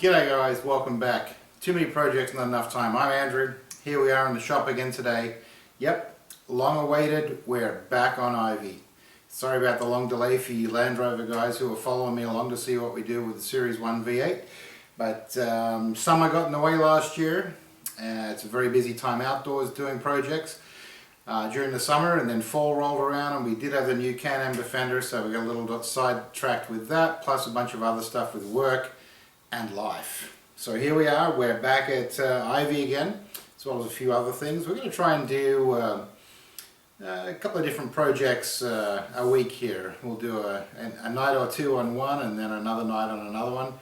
G'day guys, welcome back. Too many projects, not enough time. I'm Andrew. Here we are in the shop again today. Yep, long awaited, we're back on Ivy. Sorry about the long delay for you Land Rover guys who are following me along to see what we do with the Series 1 V8. But summer got in the way last year. It's a very busy time outdoors doing projects during the summer, and then fall rolled around and we did have the new Can-Am Defender, so we got a little sidetracked with that, plus a bunch of other stuff with work and life. So here we are, we're back at Ivy again, as well as a few other things. We're going to try and do a couple of different projects a week here. We'll do a night or two on one and then another night on another one.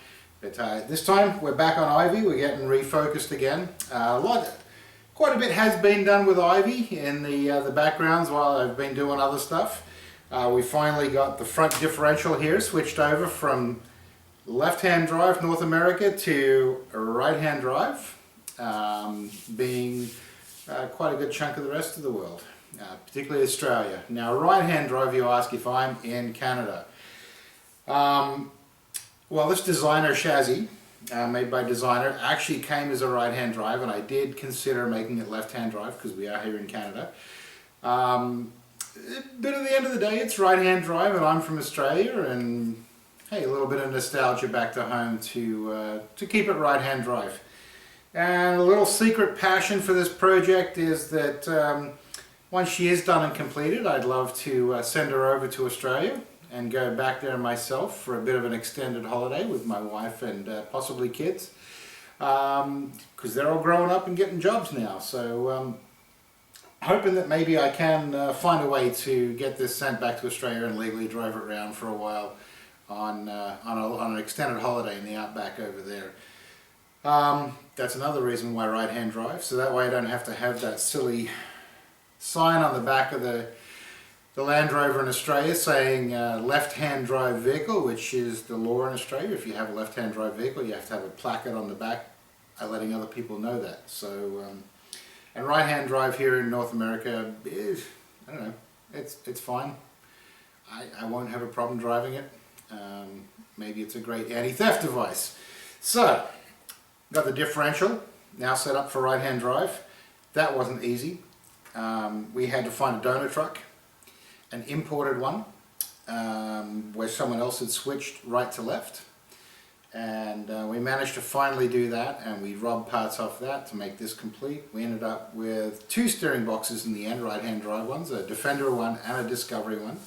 But this time we're back on Ivy, we're getting refocused again. Quite a bit has been done with Ivy in the backgrounds while I've been doing other stuff. We finally got the front differential here switched over from left-hand drive North America to right-hand drive, being quite a good chunk of the rest of the world, particularly Australia. Now right-hand drive, you ask if I'm in Canada. Well, this designer chassis, made by Designer, actually came as a right-hand drive, and I did consider making it left-hand drive because we are here in Canada. But at the end of the day, it's right-hand drive and I'm from Australia, and hey, a little bit of nostalgia back to home to keep it right-hand drive. And a little secret passion for this project is that once she is done and completed, I'd love to send her over to Australia and go back there myself for a bit of an extended holiday with my wife and possibly kids, because they're all growing up and getting jobs now. So hoping that maybe I can find a way to get this sent back to Australia and legally drive it around for a while on an extended holiday in the outback over there. That's another reason why right-hand drive, so that way I don't have to have that silly sign on the back of the Land Rover in Australia saying left-hand drive vehicle, which is the law in Australia. If you have a left-hand drive vehicle, you have to have a placard on the back letting other people know that. So, and right-hand drive here in North America is, I don't know, it's fine. I won't have a problem driving it. Maybe it's a great anti-theft device. So, got the differential now set up for right-hand drive. That wasn't easy. We had to find a donor truck, an imported one, where someone else had switched right to left, and we managed to finally do that, and we robbed parts off that to make this complete. We ended up with two steering boxes in the end, right-hand drive ones, a Defender one and a Discovery one.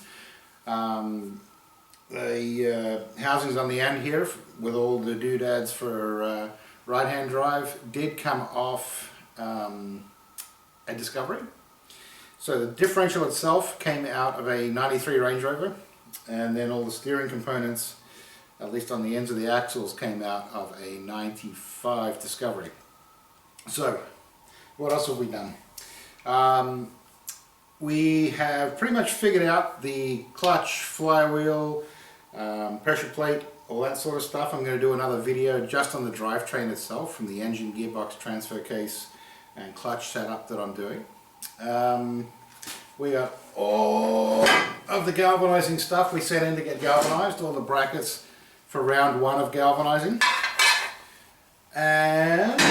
The housings on the end here with all the doodads for right-hand drive did come off a Discovery. So the differential itself came out of a 93 Range Rover, and then all the steering components, at least on the ends of the axles, came out of a 95 Discovery. So what else have we done? We have pretty much figured out the clutch, flywheel, pressure plate, all that sort of stuff. I'm going to do another video just on the drivetrain itself, from the engine, gearbox, transfer case and clutch setup that I'm doing. We got all of the galvanizing stuff we sent in to get galvanized, all the brackets for round one of galvanizing. And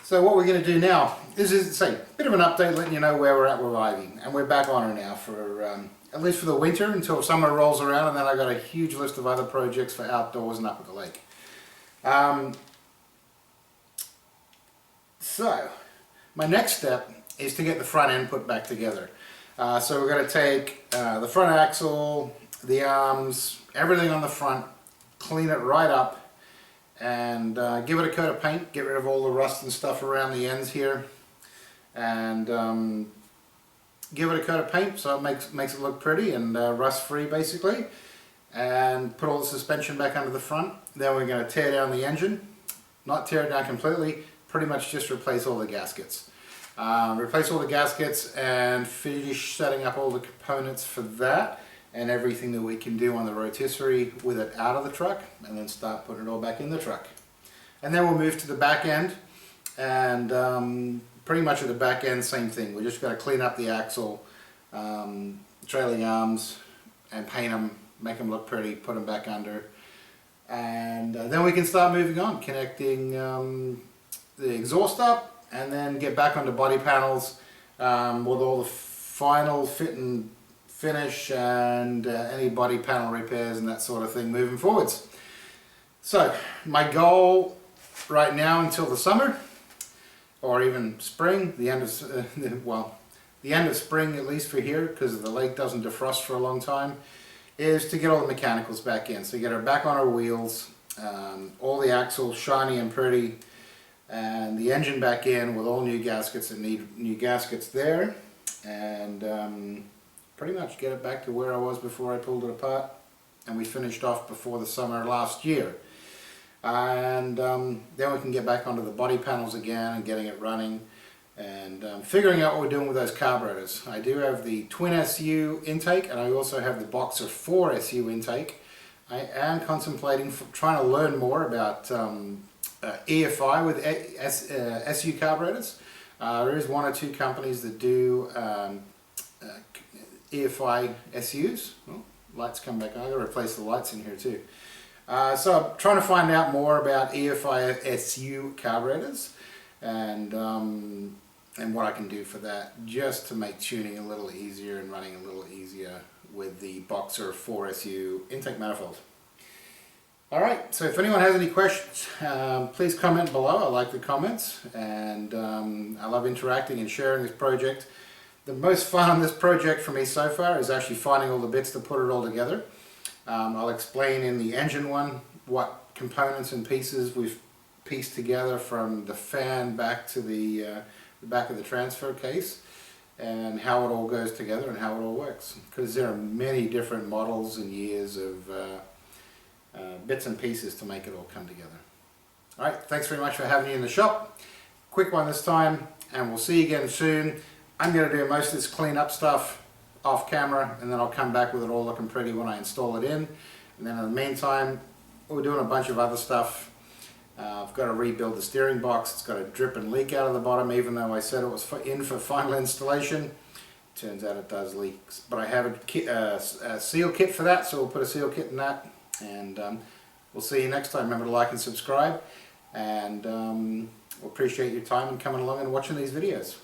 so what we're going to do now, this is a bit of an update letting you know where we're at with Ivy. And we're back on her now for at least for the winter until summer rolls around, and then I've got a huge list of other projects for outdoors and up at the lake. So my next step is to get the front end put back together. So we're going to take the front axle, the arms, everything on the front, clean it right up, and give it a coat of paint, get rid of all the rust and stuff around the ends here, and give it a coat of paint so it makes it look pretty and rust free basically, and put all the suspension back under the front. Then we're going to tear down the engine, not tear it down completely, pretty much just replace all the gaskets. Replace all the gaskets and finish setting up all the components for that and everything that we can do on the rotisserie with it out of the truck, and then start putting it all back in the truck. And then we'll move to the back end, and pretty much at the back end same thing. We just got to clean up the axle, trailing arms, and paint them, make them look pretty, put them back under. and then we can start moving on, connecting the exhaust up, and then get back onto body panels with all the final fit and finish and any body panel repairs and that sort of thing moving forwards. So my goal right now until the summer, or even spring, the end of well, the end of spring at least for here, because the lake doesn't defrost for a long time, is to get all the mechanicals back in. So get her back on her wheels, all the axles shiny and pretty, and the engine back in with all new gaskets that need new gaskets there, and pretty much get it back to where I was before I pulled it apart, and we finished off before the summer last year. And then we can get back onto the body panels again and getting it running, and figuring out what we're doing with those carburetors. I do have the twin SU intake, and I also have the Boxer 4 SU intake. I am contemplating trying to learn more about EFI with SU carburetors. There is one or two companies that do EFI SUs. Oh, lights come back on. I've got to replace the lights in here too. So I'm trying to find out more about EFI SU carburetors, and what I can do for that, just to make tuning a little easier and running a little easier with the Boxer 4 SU intake manifold. Alright, so if anyone has any questions, please comment below. I like the comments, and I love interacting and sharing this project. The most fun on this project for me so far is actually finding all the bits to put it all together. I'll explain in the engine one what components and pieces we've pieced together, from the fan back to the back of the transfer case, and how it all goes together and how it all works, because there are many different models and years of bits and pieces to make it all come together. Alright, thanks very much for having me in the shop. Quick one this time, and we'll see you again soon. I'm going to do most of this clean-up stuff off camera, and then I'll come back with it all looking pretty when I install it in. And then in the meantime, we're doing a bunch of other stuff. I've got to rebuild the steering box. It's got a drip and leak out of the bottom, even though I said it was in for final installation. Turns out it does leak. But I have a seal kit for that, so we'll put a seal kit in that. And we'll see you next time. Remember to like and subscribe, and we'll appreciate your time and coming along and watching these videos.